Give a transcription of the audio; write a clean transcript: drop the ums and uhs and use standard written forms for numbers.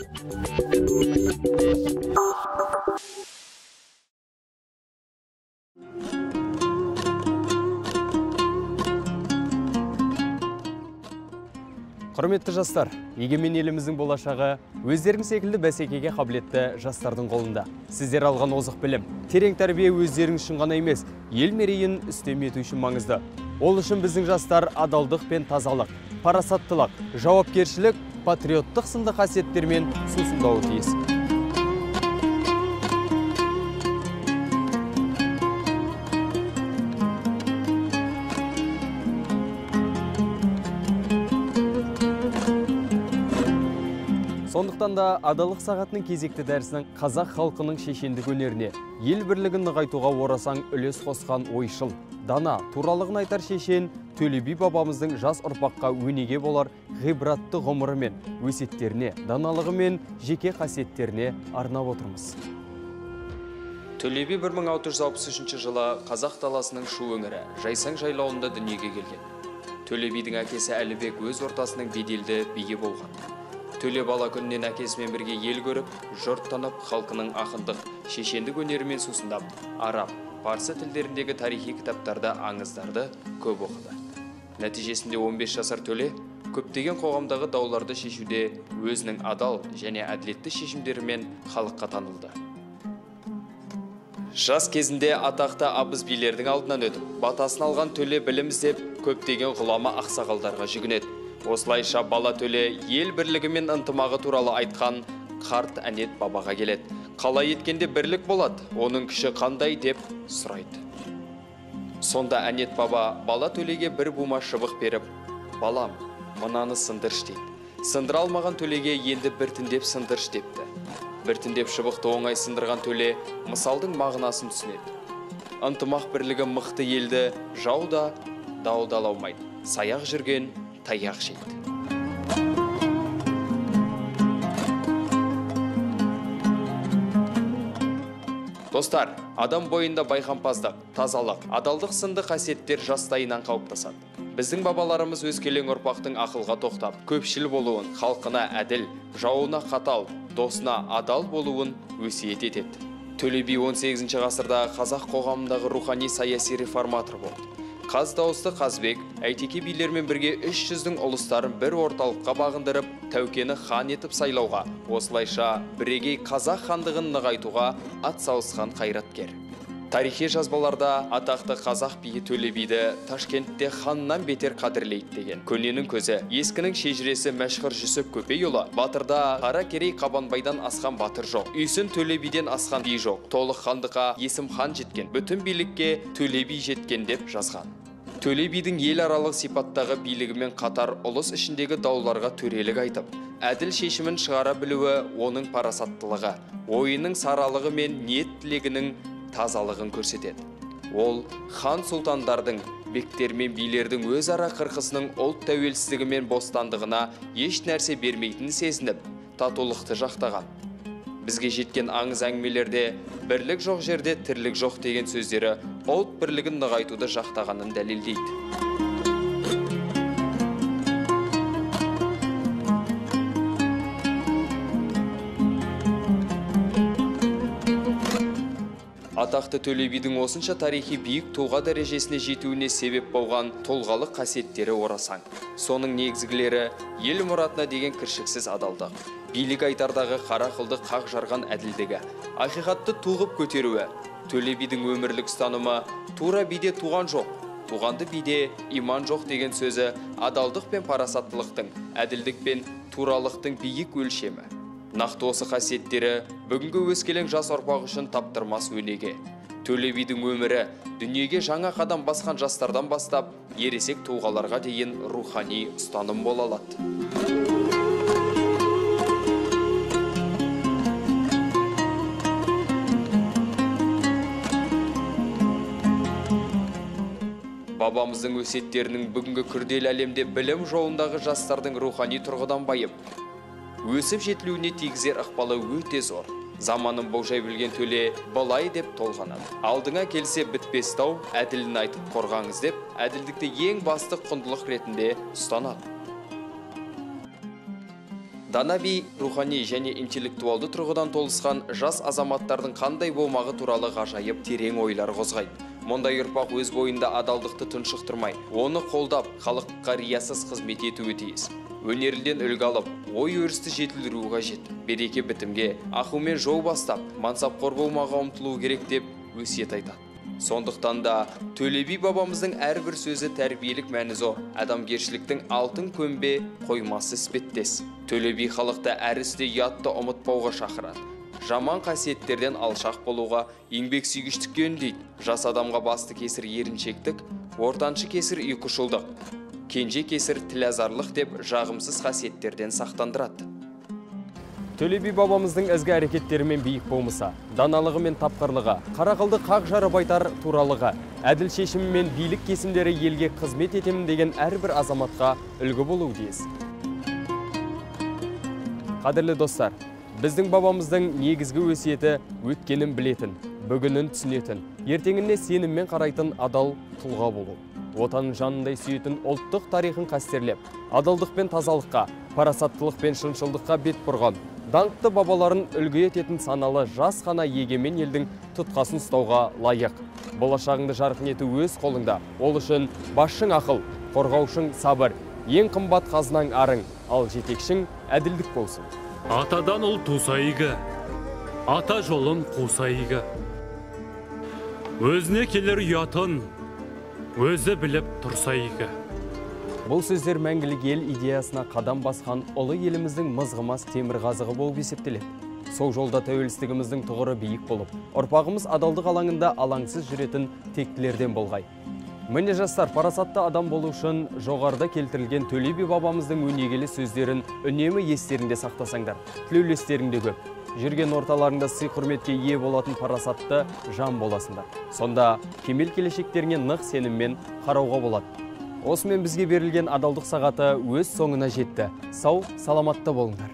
Құрметті жастар, егемен еліміздің болашағы өздерің секілді бәсекеге қабілетті жастардың қолында. Сіздер алған озық білім, терең тәрбие өздерің үшін ғана емес, ел мерейін үстем ету үшін маңызды. Ол үшін біздің жастар адалдық пен тазалық, парасаттылық, жауапкершілік, патриоттық сынды қасиеттермен сусындауы тиіс. Сондықтан да адалық сағатының кезекті дәрісінің қазақ халқының шешендік өнеріне, ел бірлігін нығайтуға орасан үлес қосқан ойшыл, дана, туралығын айтар шешен Төле би бабамыздың жас ұрпаққа өнеге болар ғибратты ғұмыры мен өсиеттеріне, даналығы мен жеке қасиеттеріне арнап отырмыз. Төле би 1663 жылы қазақ даласының Шу өңірі Жайсаң жайлауында дүниеге келген. Төле бидің әкесі Әлібек өз ортасының беделді биі болған. Төле бала күннен әкесімен бірге ел көріп, жұрт танып, халқының ақындық, шешендік өнерімен сусындап, араб, парсы тілдеріндегі тарихи кітаптарда аңыздарды көп оқыды. Нәтижесінде 15 жасар Төле көптеген қоғамдағы дауларды шешуде өзінің адал және әділетті шешімдерімен халыққа танылды. Жас кезінде атақты абыз билердің алдынан өтіп, батасын алған Төле білім іздеп, көптеген ғұлама ақсақалдарға жүгінеді. Осылайша бала Төле ел бірлігі мен ынтымағы туралы айтқан қарт әнет бабаға келеді. Қалай еткенде бірлік болады, оның күші қандай деп сұрайды. Сонда әнет баба бала Төлеге бір бума шыбық беріп, балам, мынаны сындырш дейді. Сындыра алмаған Төлеге енді біртіндеп сындырш депті. Біртіндеп шыбықты оңай сындырған Төле мысалдың мағынасын түсінеді. Ынтымақ бірлігі мықты елді жауда даудаламайды. Саяқ жүрген таяқ жейді. Достар, адам бойында байқампаздық, тазалық, адалдық сынды қасиеттер жастайынан қалыптасады. Біздің бабаларымыз өскелең ұрпақтың ақылға тоқтап, көпшіл болуын, халқына әділ, жауына қатал, досына адал болуын өсиет етеді. Төле би 18 ғасырда қазақ қоғамындағы рухани саяси реформатор болды. Қаз дауысты Қазбек, Әйтеке билермен бірге 300-дің ұлыстарын бір орталыққа бағындырып, Тәукені хан етіп сайлауға, осылайша бірегей қазақ хандығын нығайтуға ат салысқан қайраткер. Тарихи жазбаларда атақты қазақ биі Төле биді Ташкентте ханнан бетер қадірлейді деген. Көненің көзі, ескінің шежіресі Мәшһүр Жүсіп Көпейұлы, батырда Қаракерей Қабанбайдан асқан батыр жоқ, үйсін Төле биден асқан би жоқ, толық хандыққа Есім хан жеткен, бүтін билікке Төле би жеткен деп жазған. Төле бидің ел аралық сипаттағы билігімен қатар ұлыс ішіндегі дауларға төрелік айтып, әділ шешімін шығара білуі оның парасаттылығы, ойының саралығы мен ниет тілегінің тазалығын көрсетеді. Ол хан сұлтандардың, бектер мен билердің өзара қырқысының ұлт тәуелсіздігі мен бостандығына еш нәрсе бермейтінін сезініп, татулықты жақтаған. Бізге жеткен аңыз әңгімелерде бірлік жоқ жерде тірлік жоқ деген сөздері ұлт бірлігін нығайтуды жақтағанын дәлелдейді. Атақты Төле бидің осынша тарихи биік тұлға дәрежесіне жетуіне себеп болған тұлғалық қасиеттері орасан. Соның негізгілері ел мұратына деген кіршіксіз адалдық, билік айтардағы қара қылды қақ жарған әділдігі, ақиқатты туғып көтеруі. Төле бидің өмірлік ұстанымы тура биде туған жоқ, туғанды биде иман жоқ деген сөзі адалдық пен парасаттылықтың, әділдік пен туралықтың биік өлшемі. Нақты осы қасиеттері бүгінгі өскелең жас ұрпақ үшін таптырмас өнеге. Төле бидің өмірі дүниеге жаңа қадам басқан жастардан бастап, ересек тұлғаларға дейін рухани ұстаным бола алады. Бабамыздың өсиеттерінің бүгінгі күрделі әлемде білім жолындағы жастардың рухани тұрғыдан байып, өсіп жетілуіне тигізер ықпалы өте зор. Заманын болжай білген Төле былай деп толғанады. Алдыңа келсе бітпес тау, әділін айтып қорғаңыз деп, әділдікті ең басты құндылық ретінде ұстанады. Дана би рухани және интеллектуалды тұрғыдан толысқан жас азаматтардың қандай болмағы туралы ғажайып терең ойлар қозғайды. Мұндай ұрпақ өз бойында адалдықты тұншықтырмай, оны қолдап, халыққа риясыз қызмет етуі тиіс. Өнерден үлгі алып, ой өрісті жетілдіру қажет. Береке бітімге, ақылмен жол бастап, мансапқор болмауға ұмтылу керек деп өсиет айтады. Сондықтан да Төле би бабамыздың әрбір сөзі тәрбиелік мәні зор, адамгершіліктің алтын көмбе қоймасы іспеттес. Төле би халықты әр істе ұятты ұмытпауға шақырады. Жаман қасиеттерден алшақ болуға, еңбек сүйгіштікке үндейді. Жас адамға басты кесір еріншектік, ортаншы кесір ұйқышылдық, кенже кесір тілазарлық деп жағымсыз қасиеттерден сақтандырады. Төле би бабамыздың ізгі әрекеттерімен биік болмыса, даналығы мен тапқырлығы, қарақылды қақ жарып айтар туралығы, әділ шешімі мен билік кесімдері елге қызмет етемін деген әрбір азаматқа үлгі болуы тиіс. Қадірлі достар, біздің бабамыздың негізгі өсиеті өткенін білетін, бүгінін түсінетін, ертеңіне сеніммен қарайтын адал тұлға болу. Отанын жанындай сүйетін ұлттық тарихын қастерлеп, адалдық пен тазалыққа, парасаттылық пен шыншылдыққа бет бұрған, даңқты бабаларын үлгі ететін саналы жас қана егемен елдің тұтқасын ұстауға лайық. Болашағыңды жарқын ету өз қолыңда. Ол үшін басшың ақыл, қорғаушың сабыр, ең қымбат қазынаң арың, ал жетекшің әділдік болсын. Атадан ұл туса игі, ата жолын қуса игі. Өзіне келер ұятын, өзі біліп тұрса игі. Бұл сөздер мәңгілік ел идеясына қадам басқан ұлы еліміздің мызғымас темір қазығы болып есептеледі. Сол жолда тәуелсіздігіміздің тұғыры биік болып, ұрпағымыз адалдық алаңында алаңсыз жүретін тектілерден болғай. Міне жастар, парасатты адам болу үшін жоғарыда келтірілген Төле би бабамыздың өнегелі сөздерін үнемі естеріңде сақтасаңдар. Тілеулестеріңде көп. Жүрген орталарыңда сый құрметке ие болатын парасатты жан боласыңдар. Сонда кемел келешектеріңе нық сеніммен қарауға болады. Осымен бізге берілген адалдық сағаты өз соңына жетті. Сау, саламатта болыңдар.